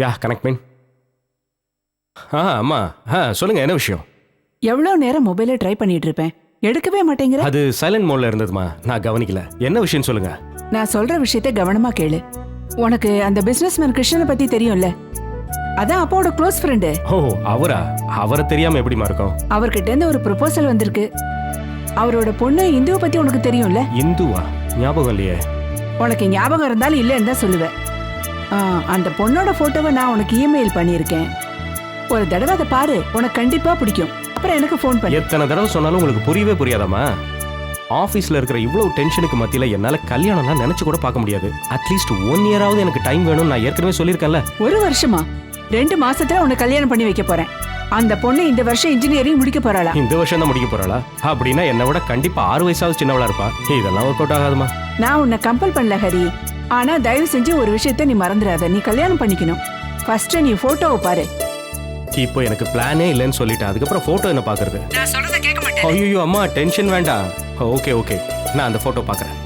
யா connect மீன். அம்மா சொல்லுங்க, என்ன விஷயம்? எவ்வளோ நேரம் மொபைலை ட்ரை பண்ணிட்டு இருப்பேன், எடுக்கவே மாட்டேங்கிற. அது சைலண்ட் மோட்ல இருந்ததுமா, நான் கவனிக்கல. என்ன விஷயம் சொல்லுங்க. நான் சொல்ற விஷயத்தை கவனமா கேளு. உனக்கு அந்த பிசினஸ்மேன் கிருஷ்ணனை பத்தி தெரியும்ல? அதான் அப்பாவோட க்ளோஸ் ஃப்ரெண்டு. ஓ அவரா? அவரை தெரியாம எப்படிமா இருக்கும்? அவர்கிட்ட இருந்து ஒரு ப்ரொபோசல் வந்திருக்கு. அவரோட பொண்ணு இந்துவை பத்தி உனக்கு தெரியும்ல? இந்துவா? ஞாபகம் இல்லையே. உனக்கு ஞாபகம் இருந்தாலும் இல்லைன்னு தான் சொல்லுவேன். அந்த பொண்ணோட போட்டோவை நான் உனக்கு இமெயில் பண்ணியிருக்கேன். ஒரு தடவை அதை பாரு, உனக்கு கண்டிப்பா பிடிக்கும். அப்புறம் எனக்கு ஃபோன் பண்ணு. எத்தனை தடவை சொன்னாலும் உங்களுக்கு புரியவே புரியாதாமா? ஆஃபீஸில் இருக்கிற இவ்வளவு டென்ஷனுக்கு மத்தியில் என்னால் கல்யாணம்லாம் நினச்சி கூட பார்க்க முடியாது. அட்லீஸ்ட் 1 இயராவது எனக்கு டைம் வேணும்னு நான் ஏற்கனவே சொல்லியிருக்கேன்ல. 1 வருஷமா? 2 மாசத்துல உன்னை கல்யாணம் பண்ணி வைக்க போறேன். அந்த பொண்ணு இந்த வருஷம் இன்ஜினியரிங் முடிக்க போறாளா? இந்த வருஷம் தான் முடிக்க போறாளா? அப்படின்னா என்னை விட கண்டிப்பா 6 வயசாவது சின்னவளா இருப்பா. இதெல்லாம் ஒர்க் அவுட் ஆகாதுமா. நான் உன்னை கம்பல் பண்ணல ஹரி. ஆனா தயவு செஞ்சு ஒரு விஷயத்த நீ மறந்துடாத. நீ கல்யாணம் பண்ணிக்கணும். ஃபர்ஸ்ட் நீ போட்டோவை பாரு. இப்போ எனக்கு பிளானே இல்லைன்னு சொல்லிட்டேன். அதுக்கப்புறம் போட்டோ என்ன பாக்குறது? நான் சொல்றத கேட்க மாட்டேன். ஐயோ அம்மா, டென்ஷன் வேண்டாம். ஓகே ஓகே, நான் அந்த போட்டோ பாக்குறேன்.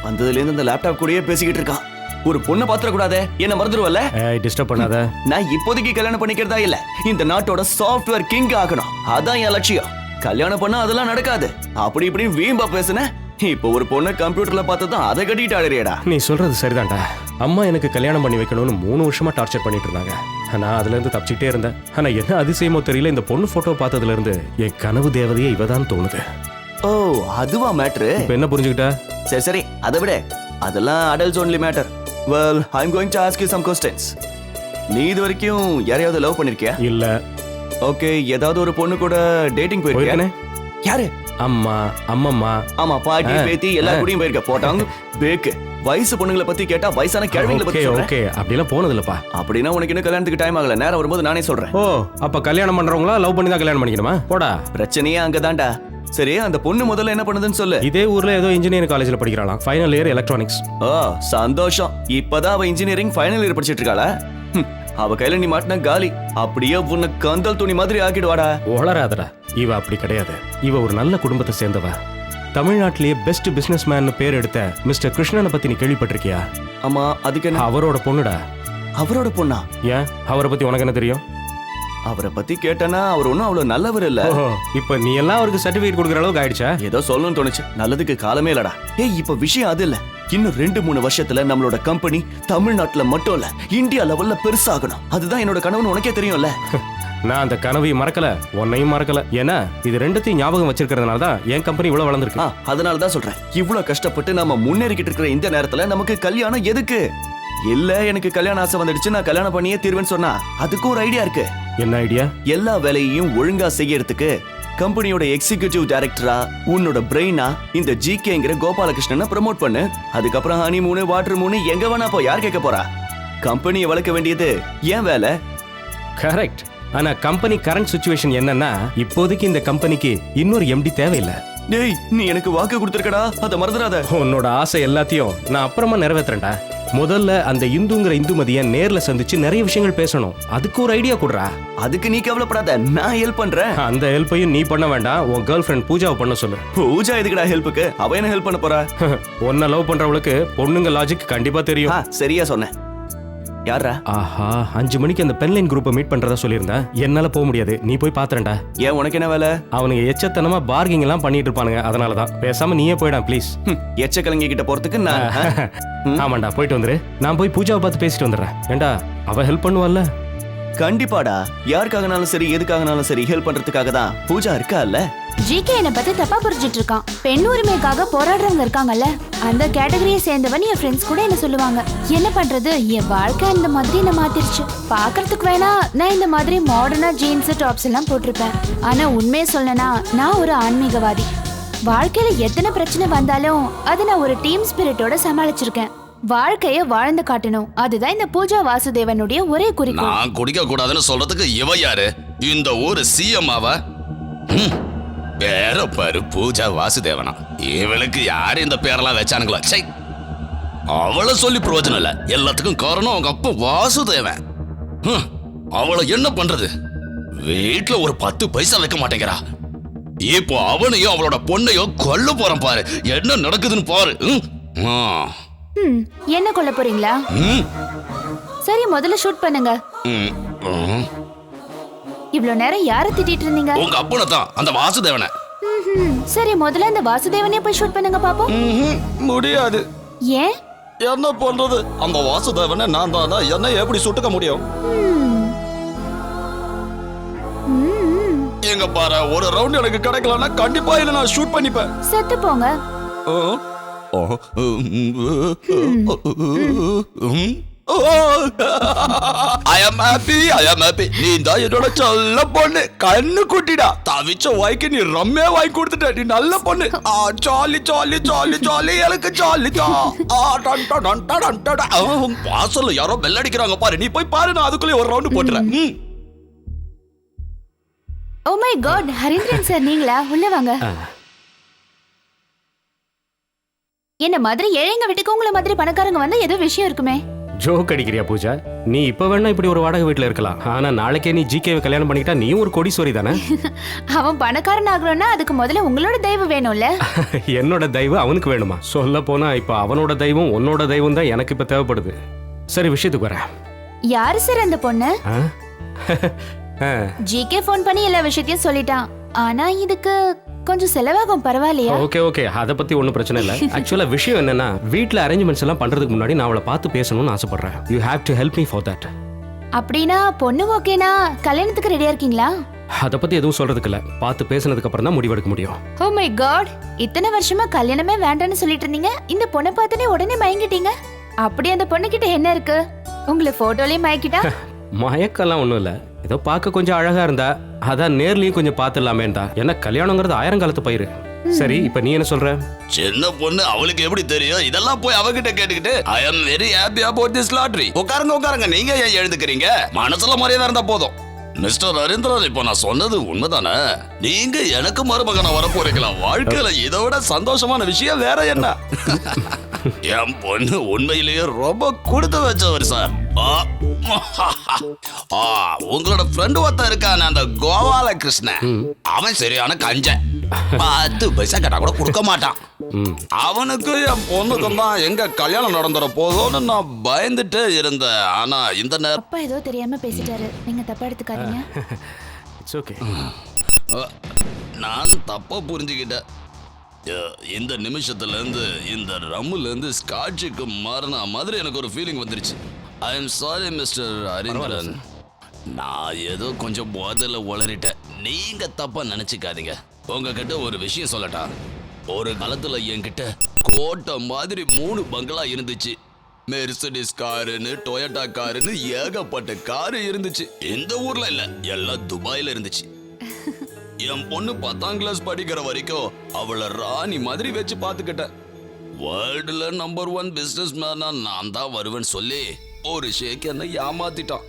வந்ததுலேருந்து இந்த லேப்டாப் கூடயே பேசிக்கிட்டு இருக்கான். ஒரு பொண்ணை பாத்திர கூடாதே, என்ன மறந்துடுவல்ல? டிஸ்டர்ப் பண்ணாத. நான் இப்போதைக்கு கல்யாணம் பண்ணிக்கிறதா இல்ல, இந்த நாட்டோட சாஃப்ட்வேர் கிங் ஆகணும். அதான் என் லட்சியம். கல்யாணம் பண்ணா அதெல்லாம் நடக்காது. அப்படி இப்படி வீம்பா பேசுன. இப்போ ஒரு பொண்ணை கம்ப்யூட்டர்ல பார்த்ததான் அதை கட்டிட்டு ஆடுறியடா. நீ சொல்றது சரிதான்டா. அம்மா எனக்கு கல்யாணம் பண்ணி வைக்கணும்னு 3 வருஷமா டார்ச்சர் பண்ணிட்டு இருந்தாங்க. நான் அதுல இருந்து தப்பிச்சுட்டே இருந்தேன். ஆனா என்ன அதிசயமோ தெரியல, இந்த பொண்ணு போட்டோ பார்த்ததுல இருந்து என் கனவு தேவதையே இவதான் தோணுது. ஓ அதுவா மேட்ரு? இப்ப என்ன புரிஞ்சுக்கிட்ட? சரி சரி, அதை விட அதெல்லாம் adults only matter. Well I am going to ask you some questions. நீ இது வரைக்கும் யாரையாவது லவ் பண்ணிருக்கியா? இல்ல. ஓகே, ஏதாவது ஒரு பொண்ணு கூட டேட்டிங் போயிருக்கியா? யாரு? அம்மா, அம்மம்மா. ஆமா, பாட்டி பேத்தி எல்லாரும் கூடயும் போயிருக்க. போட்டாங்க பேக்கு. வயசு பொண்ணுங்களை பத்தி கேட்டா வயசான கிழவிகளை பத்தி சொல்றேன். ஓகே அப்படி எல்லாம் போனது இல்லப்பா. அப்படின்னா உனக்கு இன்னும் கல்யாணத்துக்கு டைம் ஆகல. நேரம் வரும்போது நானே சொல்றேன். ஓ அப்ப கல்யாணம் பண்றவங்களா லவ் பண்ணி தான் கல்யாணம் பண்ணிக்கணுமா? போடா. பிரச்சனையே அங்கதான்டா. சரி, அந்த பொண்ணு முதல்ல என்ன பண்ணுதுன்னு சொல்லு. இதே ஊர்ல ஏதோ இன்ஜினியரிங் காலேஜ்ல படிக்கிறாளாம். Final year electronics. ஓ சந்தோஷம். இப்பதான் அவ இன்ஜினியரிங் ஃபைனல் இயர் படிச்சிட்டு இருக்காளா? அவ கையில நீ மாட்டின காலி. அப்படியே உன்னை கந்தல் துணி மாதிரி ஆக்கிடுவாடா. ஒளராதடா. இவ அப்படி கிடையாது. இவ ஒரு நல்ல குடும்பத்தை சேர்ந்தவ. தமிழ்நாட்டிலேயே பெஸ்ட் பிசினஸ் மேன் பேர் எடுத்த மிஸ்டர் கிருஷ்ணனை பத்தி நீ கேள்விப்பட்டிருக்கியா? ஆமா, அதுக்கு என்ன? அவரோட பொண்ணுடா. அவரோட பொண்ணா? ஏன் அவரை பத்தி உனக்கு என்ன தெரியும்? அவரை பத்தி கேட்டனா அவர் ஒன்னும் அவ்வளவு நல்லவர் இல்ல. இப்ப நீ எல்லாம் அவருக்கு சர்டிபிகேட் கொடுக்கற அளவுக்கு ஆயிடுச்சா? ஏதோ சொல்லணும்னு தோணுச்சு. நல்லதுக்கு காலமே இல்லடா. ஏய், இப்ப விஷயம் அது இல்ல. இன்னும் 2-3 வருஷத்துல நம்மளோட கம்பெனி தமிழ்நாட்டுல மட்டும் இல்ல, இந்தியா லெவல்ல பெருசாகணும். அதுதான் என்னோட கனவுன்னு உனக்கே தெரியும்ல. நான் அந்த கனவையும் மறக்கல, உன்னையும் மறக்கல. ஏன்னா இது ரெண்டுத்தையும் ஞாபகம் வச்சிருக்கிறதுனால தான் என் கம்பெனி இவ்வளவு வளர்ந்துருக்கு. அதனாலதான் சொல்றேன். இவ்வளவு கஷ்டப்பட்டு நம்ம முன்னேறிக்கிட்டு இருக்கிற இந்த நேரத்துல நமக்கு கல்யாணம் எதுக்கு? இல்ல எனக்கு கல்யாணம் ஆசை வந்துடுச்சு, நான் கல்யாணம் பண்ணியே தீர்வேன்னு சொன்னா அதுக்கு ஒரு ஐடியா இருக்கு. என்ன ஐடியா? எல்லா வேலையையும் ஒழுங்கா செய்யறதுக்கு கம்பெனியோட எக்ஸிகியூட்டிவ் டைரக்டரா உன்னோட பிரெயினா இந்த ஜிகேங்கிற கோபாலகிருஷ்ணனை ப்ரமோட் பண்ணு. அதுக்கப்புறம் ஹனிமூனு வாட்டர் மூணு எங்க வேணா போ. யார் கேட்க போறா? கம்பெனியை வளர்க்க வேண்டியது ஏன் வேலை. கரெக்ட். ஆனா கம்பெனி கரண்ட் சிச்சுவேஷன் என்னன்னா, இப்போதைக்கு இந்த கம்பெனிக்கு இன்னொரு எம்டி தேவையில்லை. டேய், நீ எனக்கு வாக்கு கொடுத்திருக்கடா, அத மறந்துடாத. உன்னோட ஆசை எல்லாத்தையும் நான் அப்புறமா நிறைவேற்றேன்டா. முதல்ல அந்த இந்துங்கிற இந்துமதியை நேர்ல சந்திச்சு நிறைய விஷயங்கள் பேசணும். அதுக்கு ஒரு ஐடியா கொடுறா. அதுக்கு நீ கவலைப்படாத, நான் ஹெல்ப் பண்றேன். அந்த ஹெல்ப்பையும் நீ பண்ண வேண்டாம், உன் கேர்ள் ஃப்ரெண்ட் பூஜாவை பண்ண சொல்லு. பூஜா எதுக்குடா ஹெல்ப்புக்கு? அவ என்ன ஹெல்ப் பண்ண போறா? உன்னை லவ் பண்றவளுக்கு பொண்ணுங்க லாஜிக் கண்டிப்பா தெரியும். சரியா சொன்னேன். யாரா? ஆஹா, 5 மணிக்கு அந்த பென்லைன் குரூப்பை மீட் பண்றதா சொல்லியிருந்தேன். என்னால போக முடியாது, நீ போய் பாத்துறேன்டா. ஏன், உனக்கு என்ன வேலை? அவனுங்க எச்சத்தனமா பார்கிங் எல்லாம் பண்ணிட்டு இருப்பானுங்க, அதனாலதான். பேசாம நீயே போயிடா ப்ளீஸ். எச்ச கலங்கி கிட்ட போறதுக்கு நான் ஆமாண்டா, போயிட்டு வந்துரு. நான் போய் பூஜாவை பார்த்து பேசிட்டு வந்துடுறேன். ஏண்டா அவ ஹெல்ப் பண்ணுவாள்ல? கண்டிப்பாடா, யாருக்காகனாலும் சரி எதுக்காகனாலும் சரி ஹெல்ப் பண்றதுக்காக தான் பூஜா இருக்கா இல்ல. ஜிகே என்ன பத்தி தப்பா புரிஞ்சிட்டு இருக்கான். பெண் உரிமைக்காக போராடுறவங்க இருக்காங்கல்ல, அந்த கேட்டகரியை சேர்ந்தவன் என் ஃப்ரெண்ட்ஸ் கூட என்ன சொல்லுவாங்க. என்ன பண்றது, என் வாழ்க்கை இந்த மாதிரி என்ன மாத்திருச்சு. பாக்குறதுக்கு வேணா நான் இந்த மாதிரி மாடர்னா ஜீன்ஸ் டாப்ஸ் எல்லாம் போட்டிருப்பேன். ஆனா உண்மையை சொல்லனா நான் ஒரு ஆன்மீகவாதி. வாழ்க்கையில எத்தனை பிரச்சனை வந்தாலும் அதை நான் ஒரு டீம் ஸ்பிரிட்டோட சமாளிச்சிருக்கேன். வாழ்க்கைய வாழ்ந்து காட்டணும், அதுதான் இந்த பூஜா வாசுதேவனுடைய ஒரே குறிக்கோள். நான் குடிக்க கூடாதுன்னு சொல்றதுக்கு இவ யாரு? இந்த ஊரு சிஎம் ஆவா? பேர பாரு, பூஜா வாசுதேவனா. இவளுக்கு யாரு இந்த பேரெல்லாம் வச்சானுங்களா? சை, அவளை சொல்லி பிரயோஜனம் இல்ல. எல்லாத்துக்கும் காரணம் அவங்க அப்பா வாசுதேவன். அவளை என்ன பண்றது? வீட்டுல ஒரு 10 பைசா வைக்க மாட்டேங்கிறா. இப்போ அவனையும் அவளோட பொண்ணையும் கொல்ல போறான் பாரு. என்ன நடக்குதுன்னு பாரு. என்ன கொல்ல போறீங்களா? சரி, முதல்ல ஷூட் பண்ணுங்க. இவ்ளோ நேரம் யார திட்டிட்டு இருந்தீங்க? உங்க அப்பனை தான், அந்த வாசுதேவனை. சரி, முதல்ல அந்த வாசுதேவனே போய் ஷூட் பண்ணுங்க பாப்போம். முடியாது. ஏன்? என்ன பண்றது, அந்த வாசுதேவனை நான் தானா, என்ன எப்படி சுட்டுக்க முடியும்? எங்க பாரு, ஒரு ரவுண்ட் எனக்கு கிடைக்கலன்னா கண்டிப்பா இல்ல நான் ஷூட் பண்ணிப்பேன். செத்து போங்க. I am happy. நீ தான் என்னோட சொல்ல பொண்ணு, கண்ணு குட்டிடா. தவிச்ச வாய்க்கு நீ ரம்மே வாங்கி கொடுத்துட்ட. நீ நல்ல பொண்ணு. ஜாலி ஜாலி ஜாலி ஜாலி, எனக்கு ஜாலி தான். வாசல்ல யாரோ பெல் அடிக்கிறாங்க பாரு, நீ போய் பாரு, நான் அதுக்குள்ளே ஒரு ரவுண்ட் போட்டுறேன். Oh my God, Harindran sir நீங்களா? உள்ள வாங்க. என்ன மாதிரி ஏழைங்க வீட்டுக்கு உங்களை மாதிரி பணக்காரங்க வந்தா ஏதோ விஷயம் இருக்குமே. ஜோக் அடிக்கிறியா பூஜா? நீ இப்ப வேணா இப்படி ஒரு வாடகை வீட்டுல இருக்கலாம், ஆனா நாளைக்கே நீ ஜிகேவை கல்யாணம் பண்ணிக்கிட்டா நீயும் ஒரு கோடீஸ்வரி தானே. அவன் பணக்காரன் ஆகணும்னா அதுக்கு முதல்ல உங்களோட தெய்வம் வேணும்ல. என்னோட தெய்வம் அவனுக்கு வேணுமா? சொல்ல போனா இப்ப அவனோட தெய்வம் உன்னோட தெய்வம் தான் எனக்கு இப்ப தேவைப்படுது. சரி, விஷயத்துக்கு வரேன். யாரு சார் அந்த பொண்ணு? ஜிகே போன் பண்ணி எல்லா விஷயத்தையும் சொல்லிட்டான். ஆனா இதுக்கு கொஞ்சம் செலவாகும், பரவாயில்லையா? ஓகே, அத பத்தி ஒன்றும் பிரச்சனை இல்லை. ஆக்சுவலா விஷயம் என்னன்னா, வீட்ல அரேஞ்ச்மெண்ட்ஸ் எல்லாம் பண்றதுக்கு முன்னாடி நான் அவளை பார்த்து பேசணும்னு ஆசைப்படுறேன். You have to help me for that. அப்படின்னா பொண்ணு ஓகேனா கல்யாணத்துக்கு ரெடியா இருக்கீங்களா? அத பத்தி எதுவும் சொல்றதுக்கு இல்ல, பார்த்து பேசினதுக்கு அப்புறம் தான் முடிவெடுக்க முடியும். ஓ மை காட், இத்தனை வருஷமா கல்யாணமே வேண்டாம்னு சொல்லிட்டு இருந்தீங்க, இந்த பொண்ணை பார்த்தனே உடனே மயங்கிட்டீங்க. அப்படி அந்த பொண்ணு கிட்ட என்ன இருக்கு? உங்களை போட்டோலயே மயக்கிட்டா? மயக்கெல்லாம் ஒண்ணும் இல்ல, ஏதோ பார்க்க கொஞ்சம் அழகா இருந்தா, அதான் நேர்லயும் கொஞ்சம் பார்த்துடலாமேண்டா. என்ன கல்யாணங்கிறது 1000 காலத்து பயிரு. சரி, இப்ப நீ என்ன சொல்ற? சின்ன பொண்ணு, அவளுக்கு எப்படி தெரியும்? இதெல்லாம் போய் அவகிட்ட கேட்டுக்கிட்டு I am very happy about this lottery. உட்காருங்க, நீங்க ஏன் எழுந்துக்கிறீங்க? மனசுல மரியாதை இருந்தா போதும். மிஸ்டர் ஹரிந்திரன், இப்போ நான் சொன்னது உண்மைதானே? நீங்க எனக்கு மருமகனா வர போறீங்களா? வாழ்க்கையில இதை விட சந்தோஷமான விஷயம் வேற என்ன? என் பொண்ணு உண்மையிலேயே ரொம்ப கொடுத்து வச்சவர் சார். உங்களோட ஃப்ரெண்டு ஒருத்தன் இருக்கான, அந்த கோபால கிருஷ்ணன், அவன் சரியான கஞ்சன். 10 பைசா கேட்டா கூட கொடுக்க மாட்டான். அவனுக்கு என் பொண்ணுக்கும் தான் எங்க கல்யாணம் நடந்துற போதும்னு நான் பயந்துட்டே இருந்தேன். ஆனா இந்த நேரம் அப்பா ஏதோ தெரியாம பேசிட்டாரு, நீங்க தப்பா எடுத்துக்காதீங்க. It's okay. நான் தப்பா புரிஞ்சுக்கிட்டேன். இந்த நிமிஷத்துல இருந்து இந்த ரம்முல இருந்து ஸ்காட்சுக்கு மாறின மாதிரி எனக்கு ஒரு ஃபீலிங் வந்துருச்சு. I am sorry mister Harindran, நான் ஏதோ கொஞ்சம் போதையில உளறிட்டேன். நீங்க தப்பா நினைச்சுக்காதீங்க. உங்ககிட்ட ஒரு விஷயம் சொல்லட்டா? ஒரு காலத்துல என்கிட்ட கோட்டை மாதிரி 3 பங்களா இருந்துச்சு. மெர்சிடிஸ் காருன்னு, டொயோட்டா காருன்னு ஏகப்பட்ட காரு இருந்துச்சு. இந்த ஊர்ல இல்ல, எல்லாம் துபாயில இருந்துச்சு. என் பொண்ணு 10ஆம் கிளாஸ் படிக்கிற வரைக்கும் அவளை ராணி மாதிரி வச்சு பாத்துக்கிட்டேன். வேர்ல்டுல நம்பர் 1 பிசினஸ் மேனா நான் தான் வருவேன்னு சொல்லி ஒரு ஷேக் என்ன ஏமாத்திட்டான்.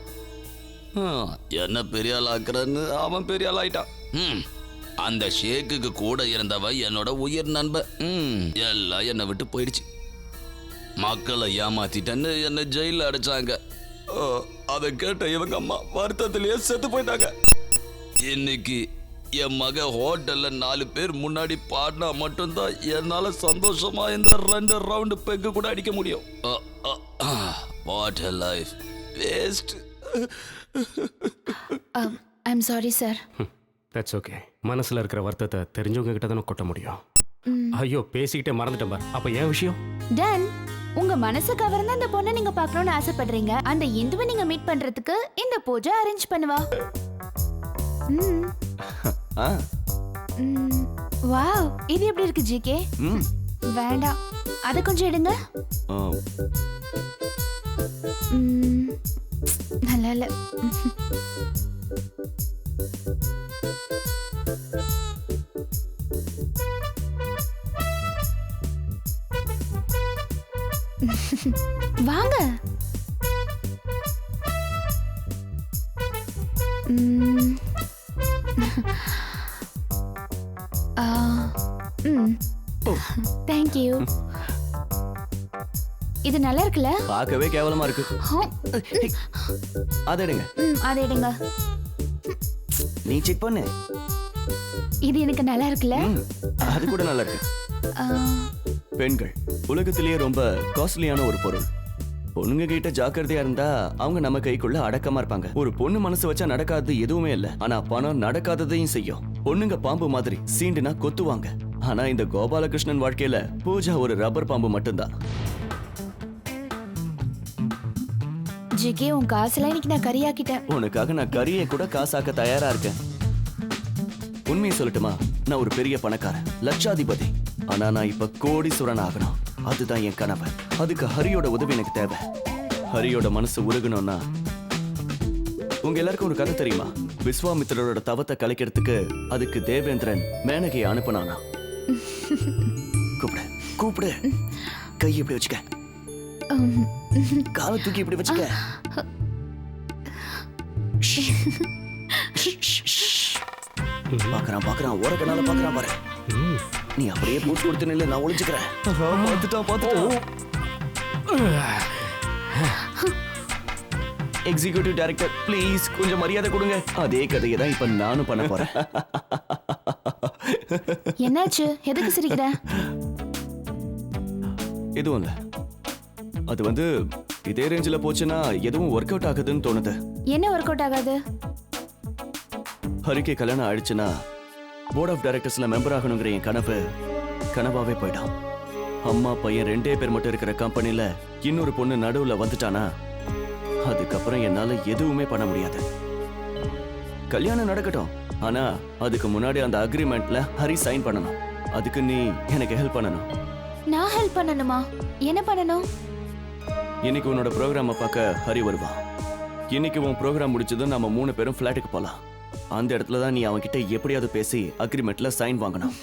என்ன பெரிய ஆள் ஆக்குறன்னு அவன் பெரிய ஆள் ஆயிட்டான். அந்த ஷேக்குக்கு கூட இருந்தவ என்னோட உயிர் நண்பன். எல்லாம் என்னை விட்டு போயிடுச்சு. மக்களை ஏமாத்திட்டேன்னு என்ன ஜெயில அடைச்சாங்க. அதை கேட்ட இவங்க அம்மா வருத்தத்திலேயே செத்து போயிட்டாங்க. இன்னைக்கு என் மக ஹோட்டல்ல 4 பேர் முன்னாடி பாடினா மட்டும்தான் என்னால சந்தோஷமா இந்த 2 ரவுண்டு பெக்கு கூட அடிக்க முடியும். What a life waste. I am sorry sir. That's okay. மனசுல இருக்கிற வருத்தத்தை தெரிஞ்சவங்க கிட்ட தானே கொட்ட முடியும். ஐயோ, பேசிக்கிட்டே மறந்துட்டேன் பார். அப்ப ஏன் விஷயம்? டன், உங்க மனசு கவர்ந்த அந்த பொண்ணை நீங்க பார்க்கணும்னு ஆசைப்படுறீங்க. அந்த இந்துவை நீங்க மீட் பண்றதுக்கு இந்த பூஜை அரேஞ்ச் பண்ணுவா. ம். ஆ ம். வாவ், இது எப்படி இருக்கு ஜிகே? ம் வேண்டாம், அதை கொஞ்சம் எடுங்க. ஆ, ம். நல்லா இல்ல. வாங்க. ம். Thank you. இது நல்லா இருக்குல்ல? பார்க்கவே கேவலமா இருக்கு. ஹம். அதை எடுங்க. அதை எடுங்க. நீ செக் பண்ணு. இது எனக்கு நல்லா இருக்குல்ல? ம், அது கூட நல்லா இருக்கு. ஆ, பெண்கள் உலகத்திலேயே ரொம்ப காஸ்ட்லியான ஒரு பொருள். பொண்ணுங்க கிட்ட ஜாக்கிரதையா இருந்தா அவங்க நம்ம கைக்குள்ள அடக்கமா இருப்பாங்க. ஒரு பொண்ணு மனசு வச்சா நடக்காதது எதுவுமே இல்ல. ஆனா பணம் நடக்காததையும் செய்யும். பொண்ணுங்க பாம்பு மாதிரி சீண்டுனா கொத்துவாங்க. ஆனா இந்த கோபாலகிருஷ்ணன் வாழ்க்கையில பூஜா ஒரு ரப்பர் பாம்பு மட்டும்தான். ஜிகே, உன் காசுலாம் இன்னைக்கு நான் கறியாக்கிட்டேன். உனக்காக நான் கறியை கூட காசாக்க தயாரா இருக்கேன். உண்மையை சொல்லட்டுமா, நான் ஒரு பெரிய பணக்காரன், லட்சாதிபதி. ஆனா நான் இப்ப கோடீஸ்வரன் ஆகணும். அதுதான் என் கனவு. அதுக்கு ஹரியோட உதவி எனக்கு தேவை. ஹரியோட மனசு உருகணும்னா, உங்க எல்லாருக்கும் ஒரு கதை தெரியுமா? விஸ்வாமித்திரரோட தவத்தை கலைக்கிறதுக்கு அதுக்கு தேவேந்திரன் மேனகையை அனுப்புனானா? கூப்பிடு கூப்பிடு. கை இப்படி வச்சுக்க, காலை தூக்கி இப்படி வச்சுக்க. பாக்குறான் பாக்குறான், ஓரக்கனால பாக்குறான் பாரு. நீ அப்படியே பூச்சி கொடுத்து நில்லு, நான் ஒளிஞ்சுக்கிறேன். பார்த்துட்டான். எக்ஸிகியூட்டிவ் டைரக்டர் ப்ளீஸ் கொஞ்சம் மரியாதை கொடுங்க. அதே கதையை தான் இப்ப நானும் பண்ண போறேன். என்னாச்சு? எதுக்கு சிரிக்கிற? எதுவும் இல்ல. அது இதே ரேஞ்சில் போச்சுன்னா எதுவும் ஒர்க் அவுட் ஆகுதுன்னு தோணுது. என்ன ஒர்க் அவுட் ஆகாது? ஹரிக்கு கல்யாணம் ஆயிடுச்சுன்னா போர்ட் ஆஃப் டைரக்டர்ஸ்ல மெம்பர் ஆகணுங்கிற என் கனவு கனவாவே போயிடும். அம்மா பையன் 2 பேர் மட்டும் இருக்கிற கம்பெனில இன்னொரு பொண்ணு நடுவுல வந்துட்டானா அதுக்கப்புறம் என்னால எதுவுமே பண்ண முடியாது. கல்யாணம் நடக்கட்டும், ஆனா அதுக்கு முன்னாடி அந்த அக்ரிமெண்ட்ல ஹரி சைன் பண்ணணும். அதுக்கு நீ எனக்கு ஹெல்ப் பண்ணணும். நான் ஹெல்ப் பண்ணணுமா? என்ன பண்ணணும்? இன்னைக்கு உன்னோட ப்ரோக்ராமை பார்க்க ஹரி வருவான். இன்னைக்கு உன் ப்ரோக்ராம் முடிச்சதும் நம்ம 3 பேரும் ஃபிளாட்டுக்கு போலாம். அந்த இடத்துல தான் நீ அவன்கிட்ட எப்படியாவது பேசி அக்ரிமெண்ட்ல சைன் வாங்கணும்.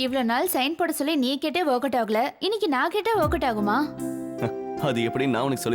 இவ்வளவு நாள் சைன் போட சொல்லி நீ கேட்டே ஒர்க் அவுட் ஆகல, இன்னைக்கு நான் கேட்டே ஒர்க் அவுட் ஆகுமா? அது எப்படி நான் உனக்கு சொல்லி